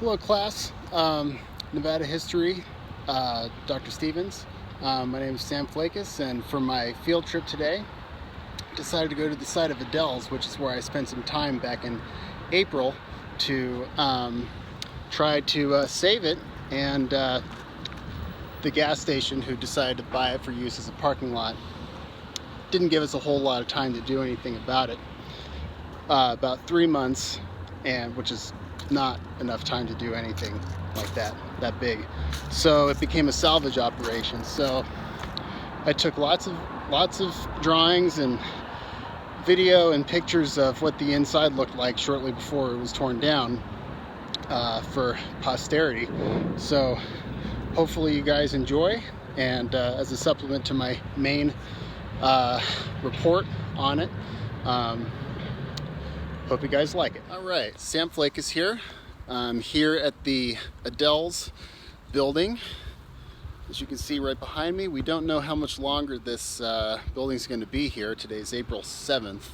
Hello class, Nevada History, Dr. Stevens. My name is Sam Flakus, and for my field trip today, I decided to go to the site of Adele's, which is where I spent some time back in April to try to save it, and the gas station who decided to buy it for use as a parking lot didn't give us a whole lot of time to do anything about it. About 3 months, and which is not enough time to do anything like that big. So it became a salvage operation. So I took lots of drawings and video and pictures of what the inside looked like shortly before it was torn down for posterity. So hopefully you guys enjoy, and as a supplement to my main report on it. Hope you guys like it. All right, Sam Flake is here. I'm here at the Adele's building. As you can see right behind me, we don't know how much longer this building is going to be here. Today's April 7th,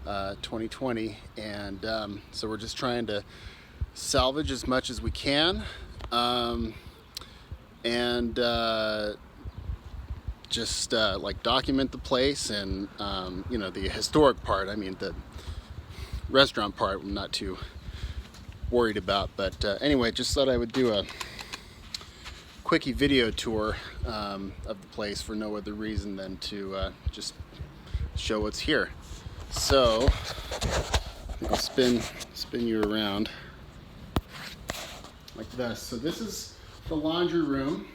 2020, and so we're just trying to salvage as much as we can, and just like document the place, and you know, the historic part. I mean, the restaurant part I'm not too worried about, but anyway, just thought I would do a quickie video tour of the place for no other reason than to just show what's here. So I'll spin you around like this. So this is the laundry room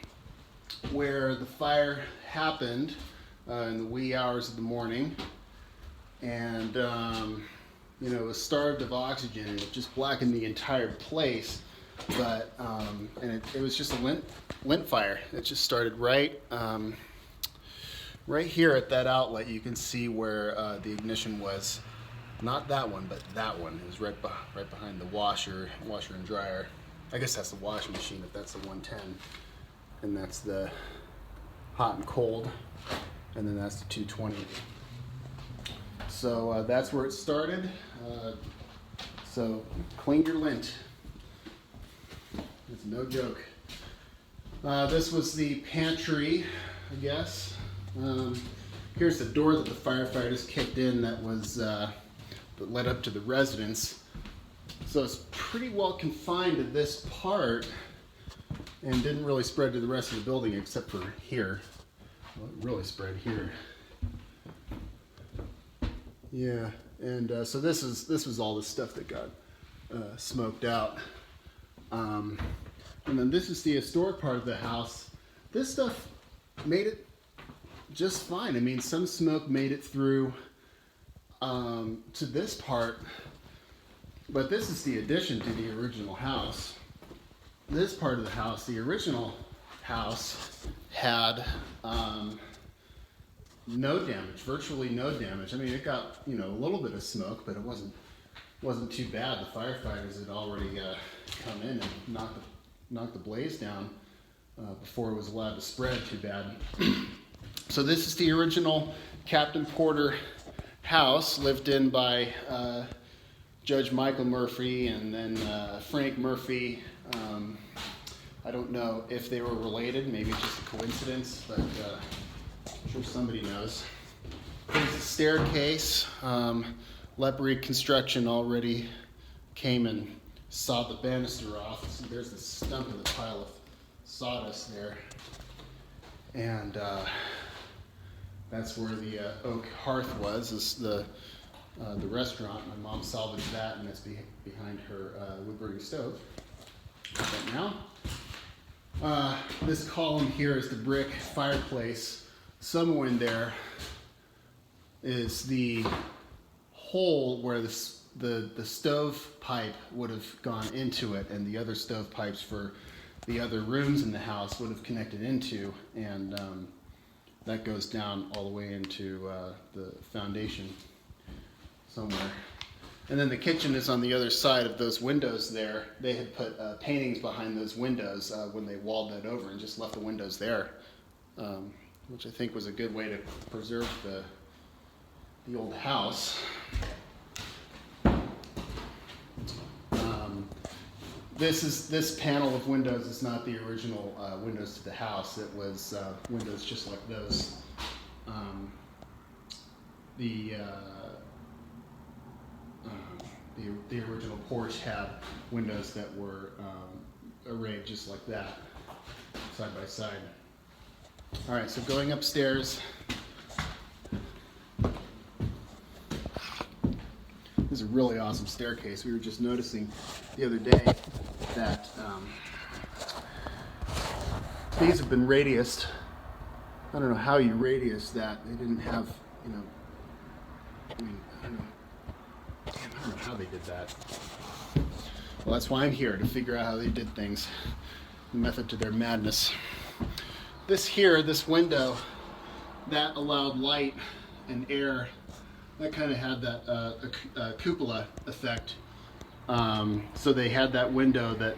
where the fire happened in the wee hours of the morning, and you know, it was starved of oxygen, and it just blackened the entire place. But and it was just a lint fire. It just started right here at that outlet. You can see where the ignition was. Not that one, but that one. It was right behind the washer and dryer. I guess that's the washing machine if that's the 110, and that's the hot and cold, and then that's the 220. So that's where it started. So clean your lint. It's no joke. This was the pantry, I guess. Here's the door that the firefighters kicked in that was that led up to the residence. So it's pretty well confined to this part and didn't really spread to the rest of the building except for here. Well, it really spread here. Yeah, and so this was all the stuff that got smoked out. And then this is the historic part of the house. This stuff made it just fine. I mean, some smoke made it through to this part, but this is the addition to the original house. This part of the house, the original house, had no damage, virtually no damage. I mean, it got, you know, a little bit of smoke, but it wasn't too bad. The firefighters had already come in and knocked the blaze down before it was allowed to spread too bad. So this is the original Captain Porter house, lived in by Judge Michael Murphy and then Frank Murphy. I don't know if they were related, maybe just a coincidence, but I'm sure somebody knows. There's the staircase. Leopard construction already came and sawed the banister off. So there's the stump of the pile of sawdust there. And that's where the oak hearth was, is the restaurant. My mom salvaged that, and it's behind her wood-burning stove right now. This column here is the brick fireplace. Somewhere in there is the hole where the stove pipe would have gone into it, and the other stove pipes for the other rooms in the house would have connected into, and that goes down all the way into the foundation somewhere. And then the kitchen is on the other side of those windows there. They had put paintings behind those windows when they walled that over and just left the windows there, which I think was a good way to preserve the old house. This panel of windows is not the original windows to the house. It was windows just like those. Um, the, the original porch had windows that were arrayed just like that, side by side. All right, so going upstairs. This is a really awesome staircase. We were just noticing the other day that these have been radiused. I don't know how you radius that. They didn't have, you know, I mean, I don't know. Damn, I don't know how they did that. Well, that's why I'm here, to figure out how they did things. The method to their madness. This here, this window, that allowed light and air. That kind of had that cupola effect. So they had that window that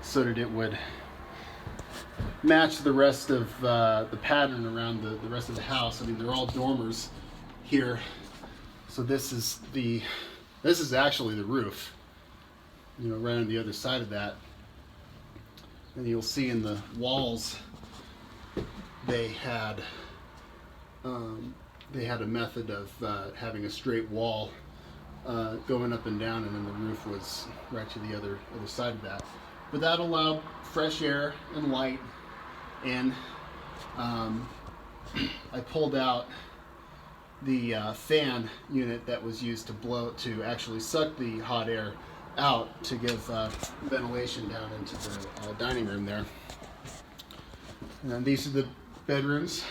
so that it would match the rest of the pattern around the rest of the house. I mean, they're all dormers here. So this is actually the roof, you know, right on the other side of that. And you'll see in the walls they had a method of having a straight wall going up and down, and then the roof was right to the other side of that. But that allowed fresh air and light in. I pulled out the fan unit that was used to actually suck the hot air out to give ventilation down into the dining room there. And then these are the bedrooms.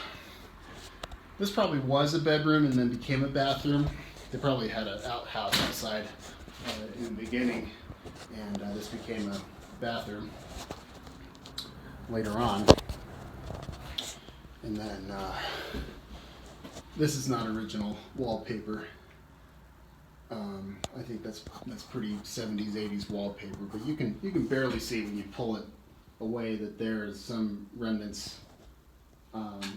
This probably was a bedroom and then became a bathroom. They probably had an outhouse outside in the beginning, and this became a bathroom later on. And then this is not original wallpaper. I think that's pretty 70s, 80s wallpaper, but you can barely see when you pull it away that there's some remnants.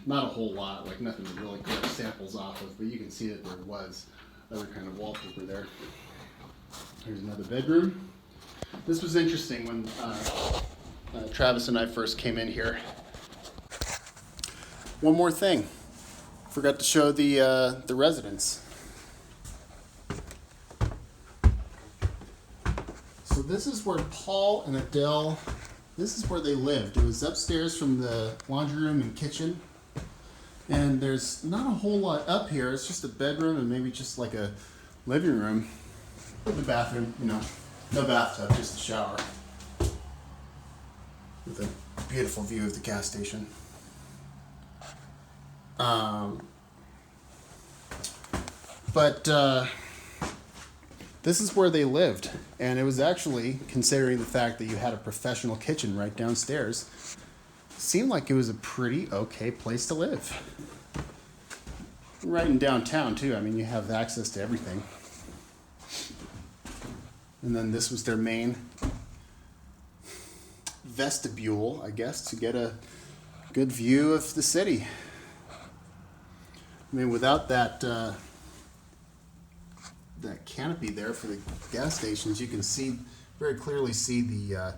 Not a whole lot, like nothing to really collect samples off of, but you can see that there was other kind of wallpaper there. Here's another bedroom. This was interesting when Travis and I first came in here. One more thing, forgot to show the residence. So this is where Paul and Adele, this is where they lived. It was upstairs from the laundry room and kitchen. And there's not a whole lot up here. It's just a bedroom and maybe just like a living room. With the bathroom, you know, no bathtub, just a shower. With a beautiful view of the gas station. This is where they lived, and it was actually, considering the fact that you had a professional kitchen right downstairs, seemed like it was a pretty okay place to live. Right in downtown too. I mean, you have access to everything. And then this was their main vestibule, I guess, to get a good view of the city. I mean, without that that canopy there for the gas stations, you can very clearly see the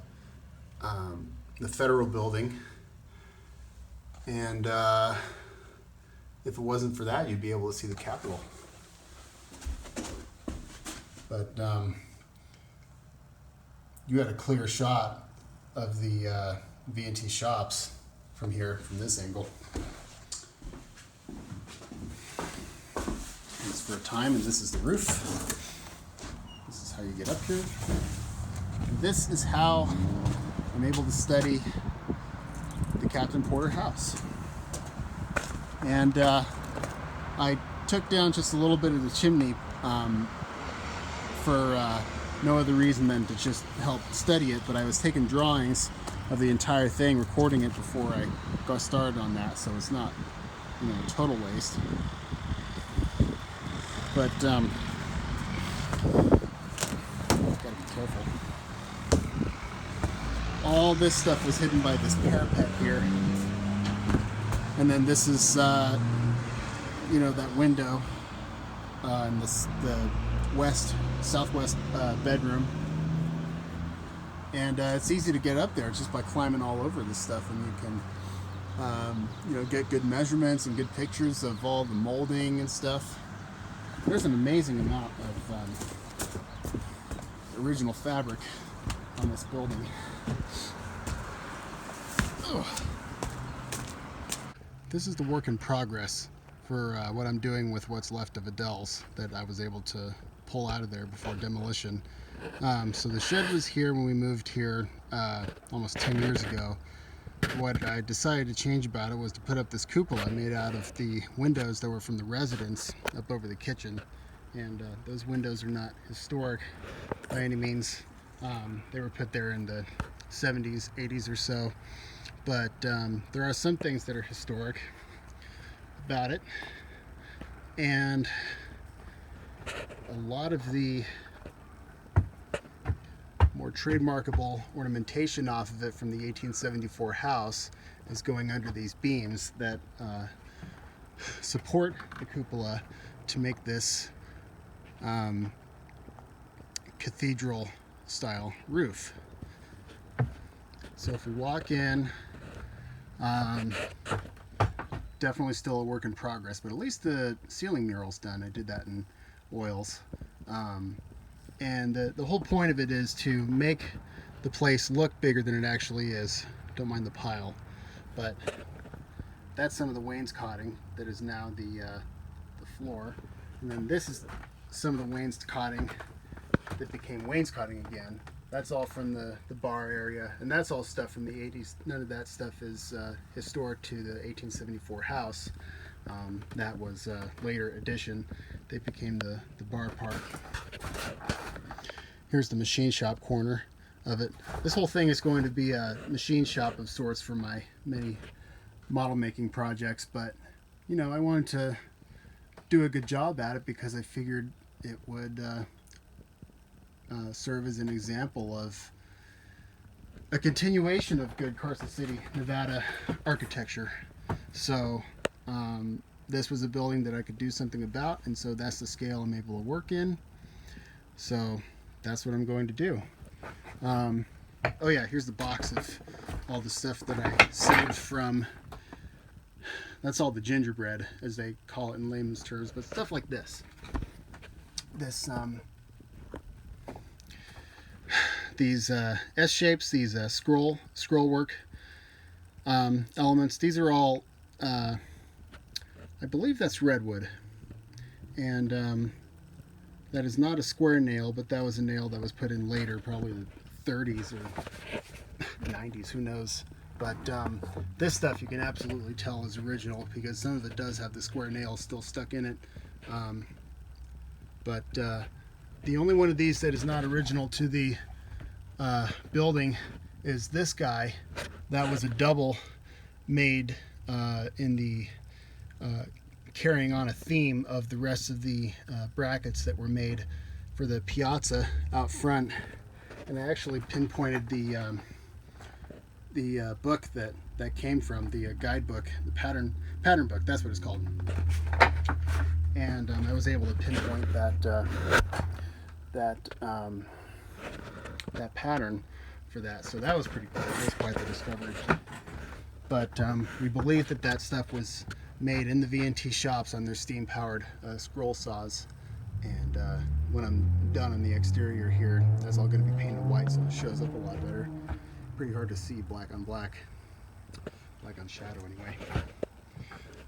federal building. And if it wasn't for that, you'd be able to see the Capitol. But you had a clear shot of the V&T shops from here, from this angle. It's for a time, and this is the roof. This is how you get up here. And this is how I'm able to study the Captain Porter house. And I took down just a little bit of the chimney for no other reason than to just help study it, but I was taking drawings of the entire thing, recording it before I got started on that, so it's not, you know, a total waste. But gotta be careful. All this stuff was hidden by this parapet here, and then this is, you know, that window in the southwest bedroom. and it's easy to get up there just by climbing all over this stuff, and you can get good measurements and good pictures of all the molding and stuff. There's an amazing amount of original fabric on this building. Ugh. This is the work in progress for what I'm doing with what's left of Adele's that I was able to pull out of there before demolition. So the shed was here when we moved here almost 10 years ago. What I decided to change about it was to put up this cupola made out of the windows that were from the residence up over the kitchen. And those windows are not historic by any means. They were put there in the 70s, 80s or so. But there are some things that are historic about it. And a lot of the more trademarkable ornamentation off of it from the 1874 house is going under these beams that support the cupola to make this cathedral style roof. So if we walk in, definitely still a work in progress, but at least the ceiling mural's done. I did that in oils. And the whole point of it is to make the place look bigger than it actually is. Don't mind the pile, but that's some of the wainscoting that is now the floor. And then this is some of the wainscoting that became wainscoting again. That's all from the bar area, and that's all stuff from the 80s. None of that stuff is historic to the 1874 house. That was a later addition. They became the bar part. Here's the machine shop corner of it. This whole thing is going to be a machine shop of sorts for my many model making projects, but I wanted to do a good job at it because I figured it would serve as an example of a continuation of good Carson City, Nevada architecture. So this was a building that I could do something about, and so that's the scale I'm able to work in. So that's what I'm going to do. Oh yeah, here's the box of all the stuff that I saved from, that's all the gingerbread, as they call it in layman's terms, but stuff like this. These S shapes, these scroll work elements. These are all, I believe that's redwood, and that is not a square nail, but that was a nail that was put in later, probably the 30s or 90s, who knows. But this stuff you can absolutely tell is original because some of it does have the square nail still stuck in it. But the only one of these that is not original to the building is this guy. That was a double made in the carrying on a theme of the rest of the brackets that were made for the piazza out front. And I actually pinpointed the book that came from, the guidebook, the pattern book, that's what it's called. And I was able to pinpoint that pattern for that. So that was pretty cool. It was quite the discovery. But we believe that stuff was made in the V&T shops on their steam-powered scroll saws. And when I'm done on the exterior here, that's all going to be painted white, so it shows up a lot better. Pretty hard to see black on black, black on shadow anyway.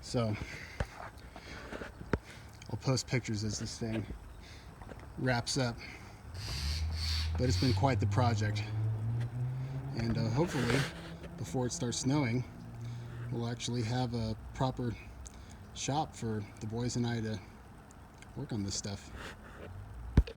So I'll post pictures as this thing wraps up. But it's been quite the project. And hopefully, before it starts snowing, we'll actually have a proper shop for the boys and I to work on this stuff.